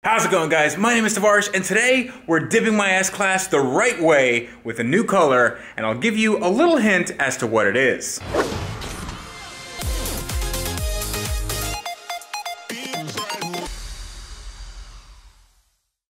How's it going, guys? My name is Tavarish, and today we're dipping my S-Class the right way with a new color, and I'll give you a little hint as to what it is.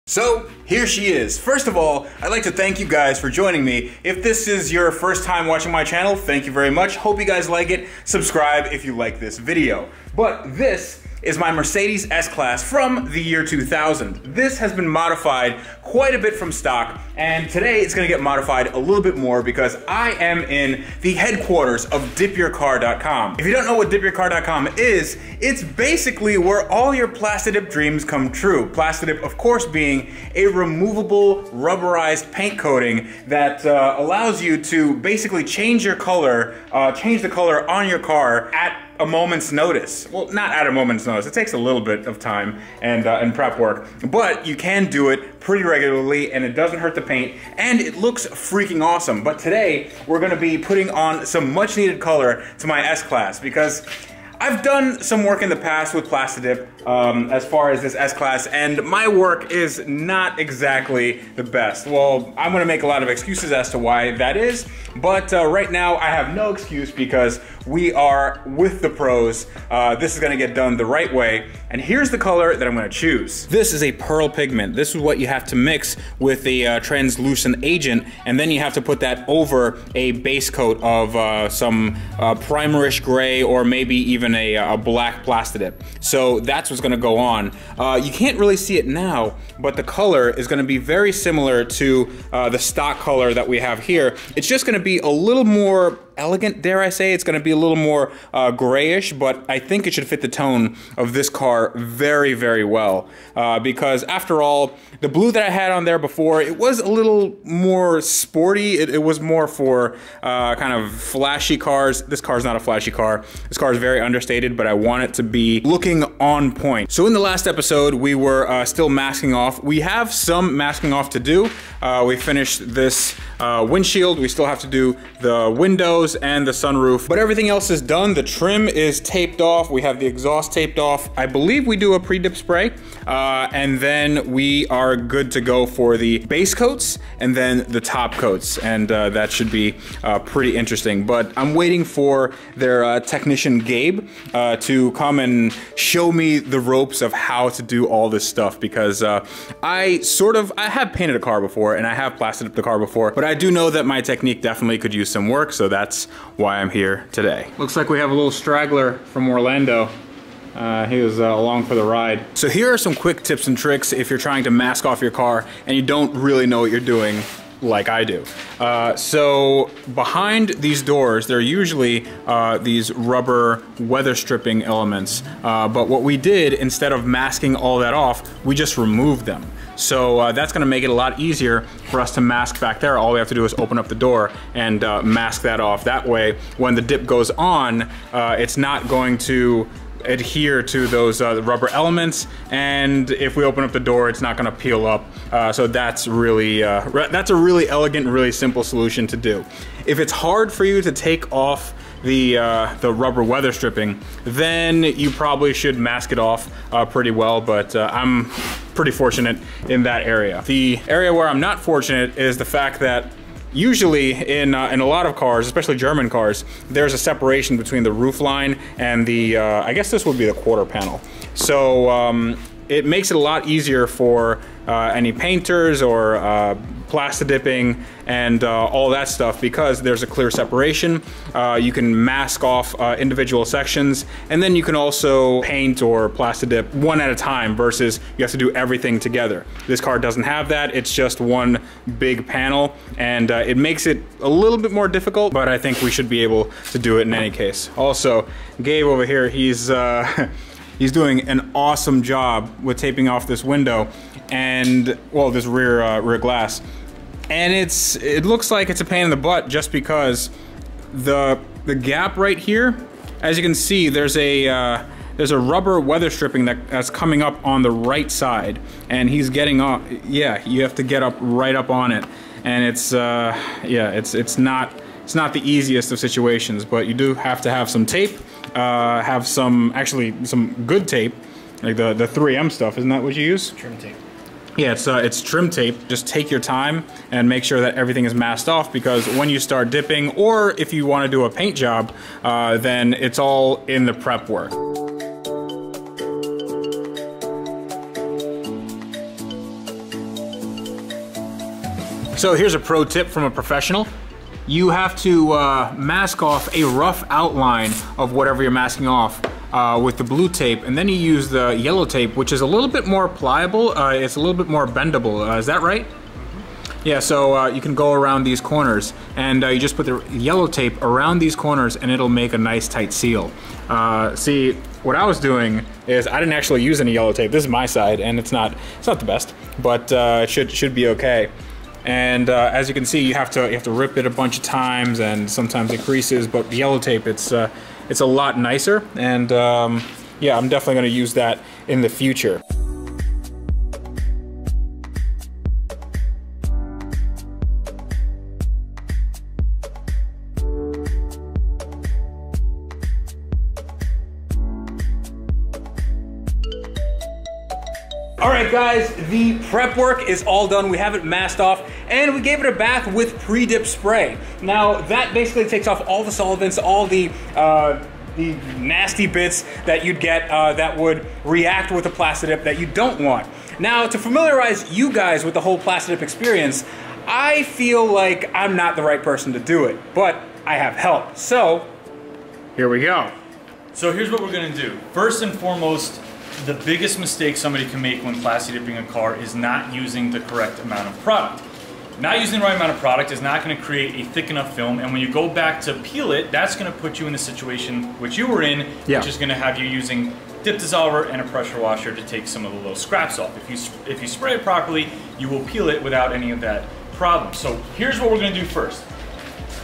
So, here she is. First of all, I'd like to thank you guys for joining me. If this is your first time watching my channel, thank you very much. Hope you guys like it. Subscribe if you like this video. But this is my Mercedes S-Class from the year 2000. This has been modified quite a bit from stock, and today it's gonna get modified a little bit more because I am in the headquarters of dipyourcar.com. If you don't know what dipyourcar.com is, it's basically where all your Plastidipped dreams come true. Plastidipped, of course, being a removable rubberized paint coating that allows you to basically change your color, change the color on your car at a moment's notice. Well, not at a moment's notice. It takes a little bit of time and prep work, but you can do it pretty regularly and it doesn't hurt the paint and it looks freaking awesome. But today we're gonna be putting on some much needed color to my S-Class because I've done some work in the past with Plastidipped as far as this S-Class, and my work is not exactly the best. Well, I'm gonna make a lot of excuses as to why that is, but right now I have no excuse because we are with the pros. This is gonna get done the right way, and here's the color that I'm gonna choose. This is a pearl pigment. This is what you have to mix with a translucent agent, and then you have to put that over a base coat of some primerish gray or maybe even a black Plastidipped. So that's what's gonna go on. You can't really see it now, but the color is gonna be very similar to the stock color that we have here. It's just gonna be a little more elegant, dare I say. It's gonna be a little more grayish, but I think it should fit the tone of this car very, very well. Because after all, the blue that I had on there before, it was a little more sporty. It was more for kind of flashy cars. This car's not a flashy car. This car is very understated, but I want it to be looking on point. So in the last episode, we were still masking off. We have some masking off to do. We finished this windshield. We still have to do the windows and the sunroof, but everything else is done. The trim is taped off. We have the exhaust taped off. I believe we do a pre-dip spray, and then we are good to go for the base coats and then the top coats, and that should be pretty interesting. But I'm waiting for their technician Gabe to come and show me the ropes of how to do all this stuff, because I have painted a car before and I have plastered the car before, but I do know that my technique definitely could use some work, so that's why I'm here today. Looks like we have a little straggler from Orlando. He was along for the ride. So here are some quick tips and tricks if you're trying to mask off your car and you don't really know what you're doing like I do. So behind these doors, there are usually these rubber weather stripping elements, but what we did, instead of masking all that off, we just removed them. So that's gonna make it a lot easier for us to mask back there. All we have to do is open up the door and mask that off. That way, when the dip goes on, it's not going to adhere to those rubber elements, and if we open up the door, it's not gonna peel up. So that's really, that's a really elegant, really simple solution to do. If it's hard for you to take off the rubber weather stripping, then you probably should mask it off pretty well, but I'm pretty fortunate in that area. The area where I'm not fortunate is the fact that usually in a lot of cars, especially German cars, there's a separation between the roof line and the, I guess this would be the quarter panel. So it makes it a lot easier for any painters or Plastidipping and all that stuff, because there's a clear separation. You can mask off individual sections, and then you can also paint or Plastidip one at a time versus you have to do everything together. This car doesn't have that. It's just one big panel, and it makes it a little bit more difficult, but I think we should be able to do it in any case. Also, Gabe over here, he's doing an awesome job with taping off this window and, well, this rear glass. And it looks like it's a pain in the butt just because the gap right here, as you can see, there's a rubber weather stripping that's coming up on the right side, and he's getting up. Yeah, you have to get up right up on it, and it's it's not the easiest of situations, but you do have to have some tape, have some good tape, Like the 3M stuff, isn't that what you use? Trim tape. Yeah, it's trim tape. Just take your time and make sure that everything is masked off, because when you start dipping, or if you want to do a paint job, then it's all in the prep work. So here's a pro tip from a professional. You have to mask off a rough outline of whatever you're masking off with the blue tape, and then you use the yellow tape, which is a little bit more pliable. It's a little bit more bendable. Is that right? Mm-hmm. Yeah, so you can go around these corners, and you just put the yellow tape around these corners, and it'll make a nice tight seal. See, what I was doing is I didn't actually use any yellow tape. This is my side, and it's not the best, but it should be okay. And as you can see, you have to rip it a bunch of times, and sometimes it creases. But the yellow tape, it's a lot nicer, and yeah, I'm definitely going to use that in the future. Alright guys, the prep work is all done. We have it masked off, and we gave it a bath with pre-dip spray. Now that basically takes off all the solvents, all the nasty bits that you'd get that would react with a Plastidip that you don't want. Now, to familiarize you guys with the whole Plastidip experience, I feel like I'm not the right person to do it, but I have help. So, here we go. So here's what we're gonna do. First and foremost, the biggest mistake somebody can make when Plastidipping a car is not using the correct amount of product. Not using the right amount of product is not going to create a thick enough film, and when you go back to peel it, that's going to put you in the situation which you were in, which is going to have you using dip dissolver and a pressure washer to take some of the little scraps off. If you spray it properly, you will peel it without any of that problem. So here's what we're going to do first.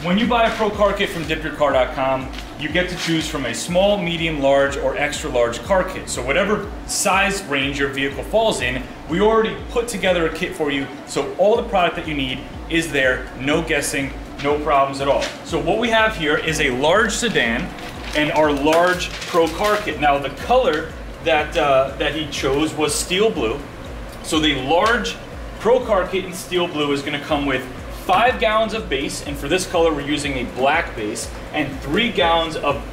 When you buy a Pro Car Kit from dipyourcar.com, you get to choose from a small, medium, large, or extra large car kit. So whatever size range your vehicle falls in, we already put together a kit for you, so all the product that you need is there, no guessing, no problems at all. So what we have here is a large sedan and our large Pro Car Kit. Now the color that he chose was steel blue. So the large Pro Car Kit in steel blue is going to come with 5 gallons of base, and for this color we're using a black base, and 3 gallons of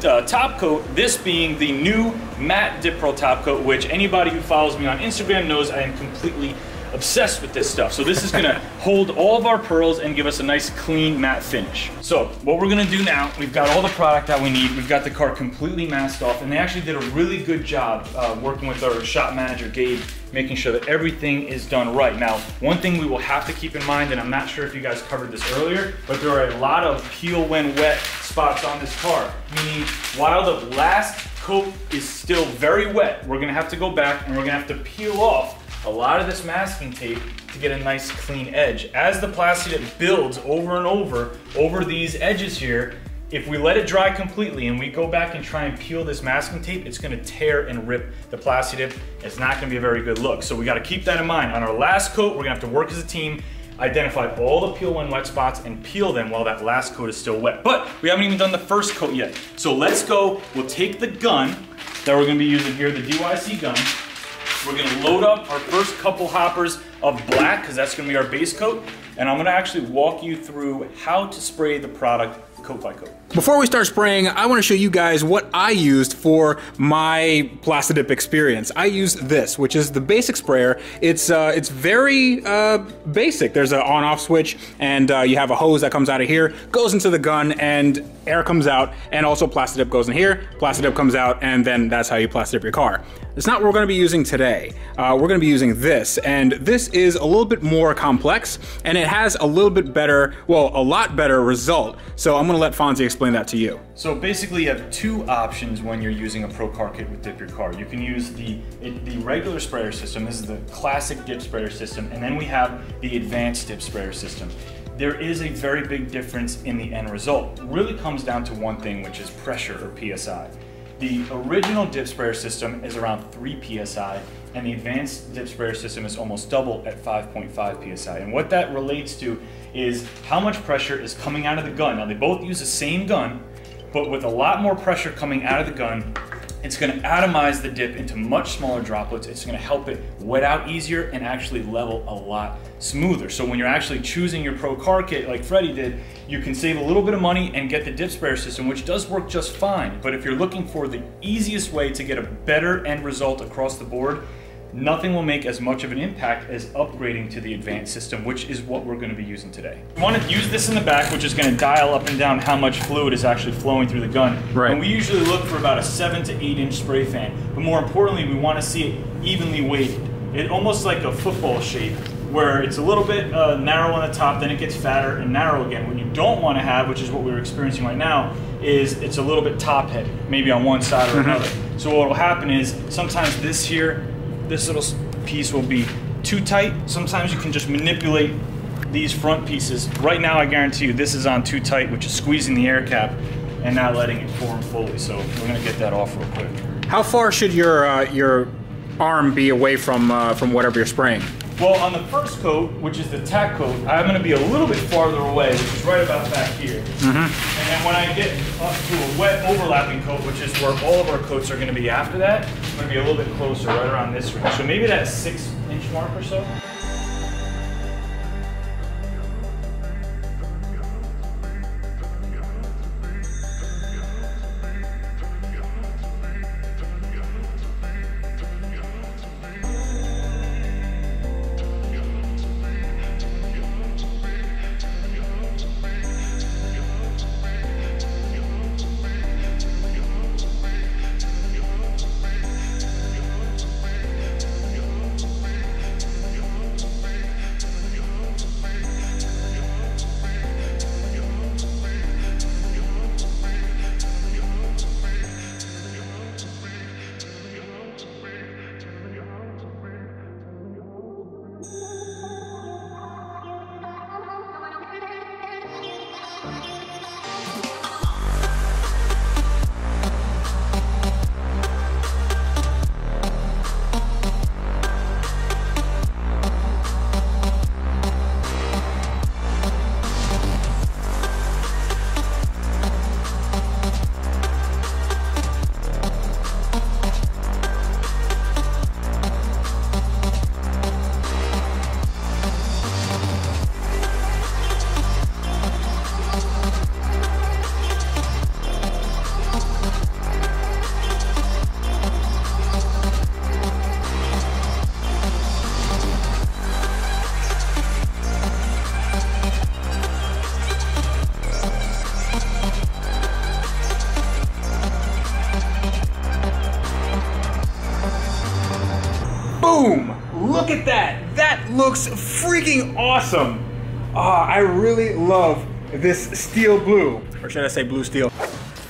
top coat, this being the new matte Dip Pro top coat, which anybody who follows me on Instagram knows I am completely obsessed with this stuff. So this is gonna hold all of our pearls and give us a nice clean matte finish. So what we're gonna do now, we've got all the product that we need, we've got the car completely masked off, and they actually did a really good job working with our shop manager Gabe, making sure that everything is done right. Now, one thing we will have to keep in mind, and I'm not sure if you guys covered this earlier, but there are a lot of peel when wet spots on this car, meaning while the last coat is still very wet, we're gonna have to go back and we're gonna have to peel off a lot of this masking tape to get a nice clean edge. As the Plastidip builds over and over these edges here, if we let it dry completely and we go back and try and peel this masking tape, it's gonna tear and rip the Plastidip. It's not gonna be a very good look. So we gotta keep that in mind. On our last coat, we're gonna have to work as a team, identify all the peel when wet spots and peel them while that last coat is still wet. But we haven't even done the first coat yet. So let's go, we'll take the gun that we're gonna be using here, the DYC gun. We're gonna load up our first couple hoppers of black, because that's gonna be our base coat, and I'm gonna actually walk you through how to spray the product coat by coat. Before we start spraying, I want to show you guys what I used for my Plastidip experience. I used this, which is the basic sprayer. It's very basic. There's an on-off switch, and you have a hose that comes out of here, goes into the gun, and air comes out, and also Plastidip goes in here, Plastidip comes out, and then that's how you Plastidip your car. It's not what we're going to be using today. We're going to be using this, and this is a little bit more complex, and it has a little bit better, well, a lot better result. So I'm going to let Fonzie explain that to you. So basically you have two options when you're using a Pro Car Kit with Dip Your Car. You can use the regular sprayer system. This is the classic dip sprayer system, and then we have the advanced dip sprayer system. There is a very big difference in the end result. It really comes down to one thing, which is pressure, or PSI. The original dip sprayer system is around 3 PSI, and the advanced dip sprayer system is almost double at 5.5 PSI. And what that relates to is how much pressure is coming out of the gun. Now they both use the same gun, but with a lot more pressure coming out of the gun It's going to atomize the dip into much smaller droplets. It's going to help it wet out easier and actually level a lot smoother. So when you're actually choosing your Pro Car Kit like Freddie did, you can save a little bit of money and get the dip sprayer system, which does work just fine. But if you're looking for the easiest way to get a better end result across the board, nothing will make as much of an impact as upgrading to the advanced system, which is what we're going to be using today. We want to use this in the back, which is going to dial up and down how much fluid is actually flowing through the gun. Right. And we usually look for about a 7 to 8 inch spray fan, but more importantly, we want to see it evenly weighted. It almost like a football shape, where it's a little bit narrow on the top, then it gets fatter and narrow again. What you don't want to have, which is what we're experiencing right now, is it's a little bit top heavy, maybe on one side or another. So what will happen is sometimes this little piece will be too tight. Sometimes you can just manipulate these front pieces. Right now, I guarantee you this is on too tight, which is squeezing the air cap and not letting it form fully. So we're gonna get that off real quick. How far should your arm be away from whatever you're spraying? Well, on the first coat, which is the tack coat, I'm going to be a little bit farther away, which is right about back here. And then when I get up to a wet overlapping coat, which is where all of our coats are going to be after that, I'm going to be a little bit closer, right around this range. So maybe that 6 inch mark or so. Boom! Look at that! That looks freaking awesome! I really love this steel blue. Or should I say blue steel?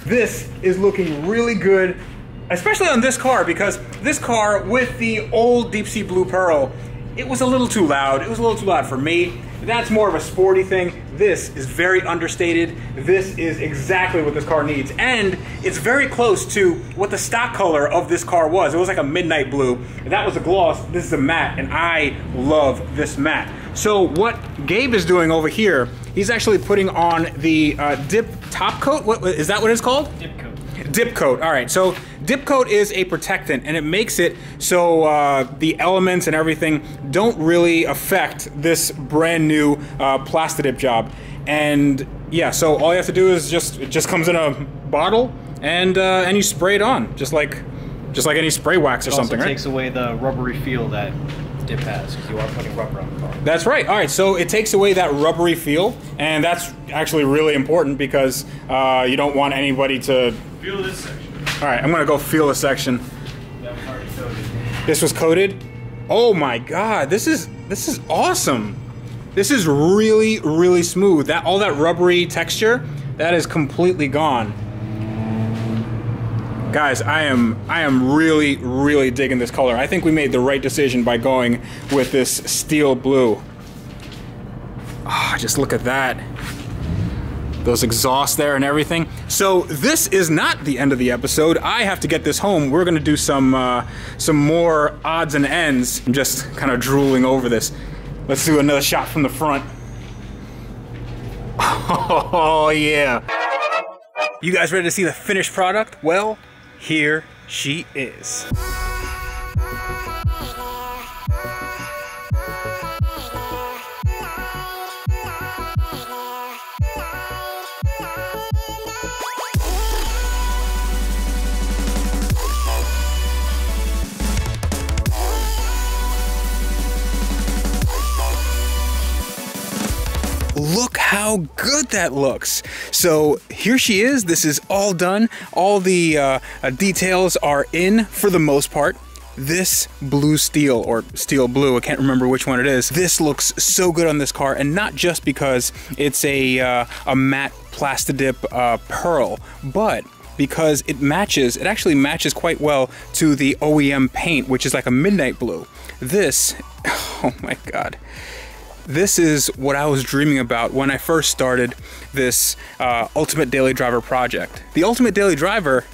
This is looking really good, especially on this car, because this car with the old deep sea blue pearl, it was a little too loud. It was a little too loud for me. That's more of a sporty thing. This is very understated. This is exactly what this car needs. And it's very close to what the stock color of this car was. It was like a midnight blue. That was a gloss. This is a matte, and I love this matte. So what Gabe is doing over here, he's actually putting on the dip top coat. What is that? What it's called? Dip coat. Dip coat. All right. So dip coat is a protectant, and it makes it so the elements and everything don't really affect this brand new Plastidipped job. And yeah, so all you have to do is it just comes in a bottle, and you spray it on, just like any spray wax or something, right? It also takes away the rubbery feel that dip has, because you are putting rubber on the car. That's right. All right, so it takes away that rubbery feel, and that's actually really important because you don't want anybody to Feel this section. All right, I'm gonna go feel a section. That was already coated. This was coated. Oh my God, this is awesome. This is really, really smooth. All that rubbery texture, that is completely gone. Guys, I am really, really digging this color. I think we made the right decision by going with this steel blue. Just look at that. Those exhausts there and everything. So this is not the end of the episode. I have to get this home. We're gonna do some more odds and ends. I'm just kind of drooling over this. Let's do another shot from the front. Oh yeah. You guys ready to see the finished product? Well, here she is. Look how good that looks. So here she is. This is all done. All the details are in for the most part. This blue steel, or steel blue, I can't remember which one it is. This looks so good on this car, and not just because it's a matte Plastidip pearl, but because it actually matches quite well to the OEM paint, which is like a midnight blue. This, oh my God. This is what I was dreaming about when I first started this Ultimate Daily Driver project. The Ultimate Daily Driver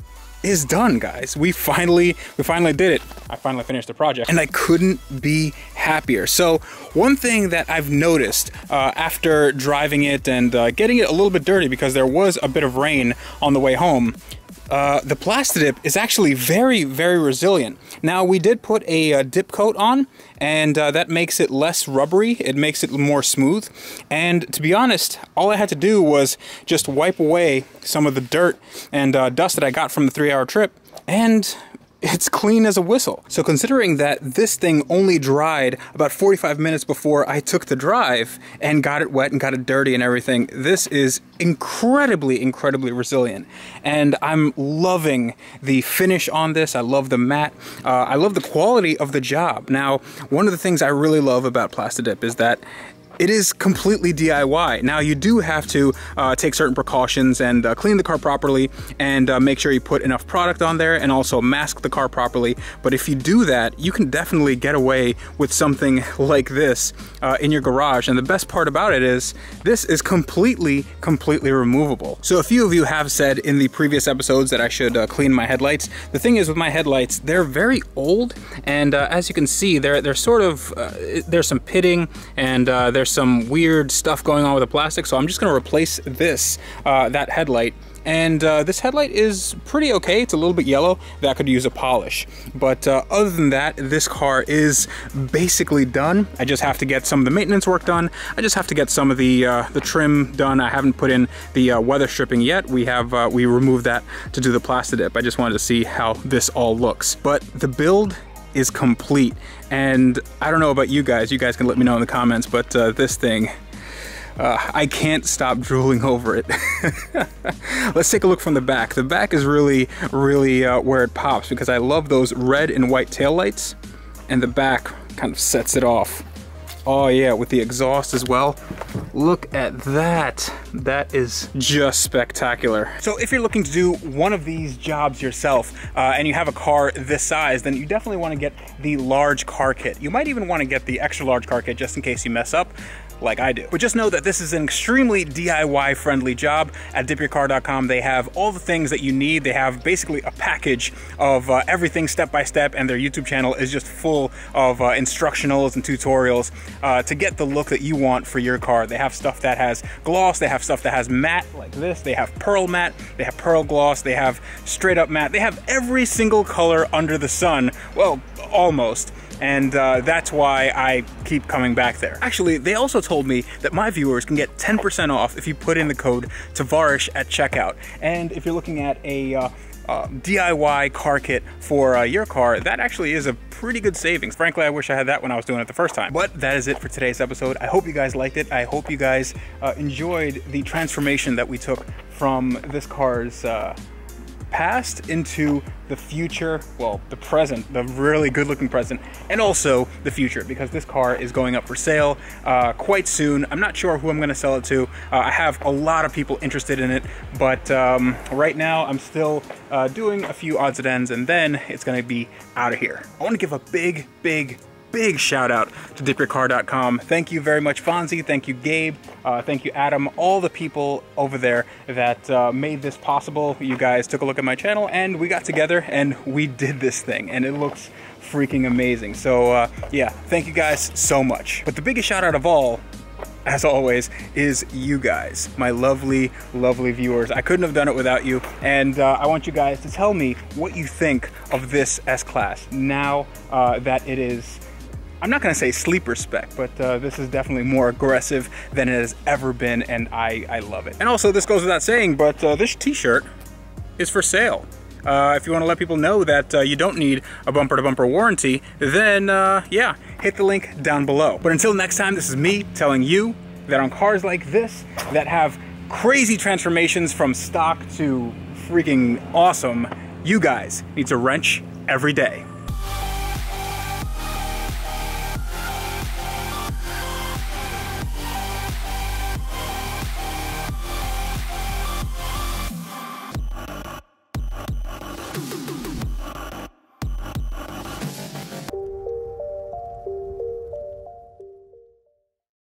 is done, guys. We finally did it. I finally finished the project, and I couldn't be happier. So one thing that I've noticed after driving it and getting it a little bit dirty, because there was a bit of rain on the way home, the Plastidip is actually very, very resilient. Now, we did put a dip coat on, and that makes it less rubbery. It makes it more smooth. And to be honest, all I had to do was just wipe away some of the dirt and dust that I got from the 3-hour trip, and it's clean as a whistle. So considering that this thing only dried about 45 minutes before I took the drive and got it wet and got it dirty and everything, this is incredibly, incredibly resilient. And I'm loving the finish on this. I love the matte. I love the quality of the job. Now, one of the things I really love about Plastidip is that it is completely DIY. Now, you do have to take certain precautions and clean the car properly and make sure you put enough product on there and also mask the car properly. But if you do that, you can definitely get away with something like this in your garage. And the best part about it is this is completely removable. So a few of you have said in the previous episodes that I should clean my headlights. The thing is with my headlights, they're very old, and as you can see, they're sort of, there's some pitting and there's some weird stuff going on with the plastic, so I'm just gonna replace this, that headlight. And this headlight is pretty okay. It's a little bit yellow. That could use a polish. But other than that, this car is basically done. I just have to get some of the maintenance work done. I just have to get some of the trim done. I haven't put in the weather stripping yet. We removed that to do the Plastidip. I just wanted to see how this all looks. But the build is complete, and I don't know about you guys can let me know in the comments, but this thing, I can't stop drooling over it. Let's take a look from the back. The back is really where it pops, because I love those red and white taillights, and the back kind of sets it off. Oh yeah, with the exhaust as well. Look at that. That is just spectacular. So if you're looking to do one of these jobs yourself and you have a car this size, then you definitely want to get the large car kit. You might even want to get the extra large car kit just in case you mess up like I do. But just know that this is an extremely DIY friendly job. At dipyourcar.com, they have all the things that you need. They have basically a package of everything step by step, and their YouTube channel is just full of instructionals and tutorials to get the look that you want for your car. They have stuff that has gloss, they have stuff that has matte like this, they have pearl matte, they have pearl gloss, they have straight up matte, they have every single color under the sun, well, almost. And that's why I keep coming back there. Actually, they also told me that my viewers can get 10% off if you put in the code Tavarish at checkout. And if you're looking at a DIY car kit for your car, that actually is a pretty good savings. Frankly, I wish I had that when I was doing it the first time. But that is it for today's episode. I hope you guys liked it. I hope you guys enjoyed the transformation that we took from this car's past into the future, well, the present, the really good looking present, and also the future, because this car is going up for sale quite soon. I'm not sure who I'm going to sell it to. I have a lot of people interested in it, but right now I'm still doing a few odds and ends, and then it's going to be out of here. I want to give a big shout out to dipyourcar.com. Thank you very much, Fonzie. Thank you, Gabe. Thank you, Adam. All the people over there that made this possible. You guys took a look at my channel and we got together and we did this thing, and it looks freaking amazing. So yeah, thank you guys so much. But the biggest shout out of all as always, is you guys, my lovely, lovely viewers. I couldn't have done it without you, and I want you guys to tell me what you think of this S-Class now that it is, I'm not gonna say sleeper spec, but this is definitely more aggressive than it has ever been, and I love it. And also, this goes without saying, but this t-shirt is for sale. If you want to let people know that you don't need a bumper-to-bumper warranty, then yeah, hit the link down below. But until next time, this is me telling you that on cars like this that have crazy transformations from stock to freaking awesome, you guys need to wrench every day.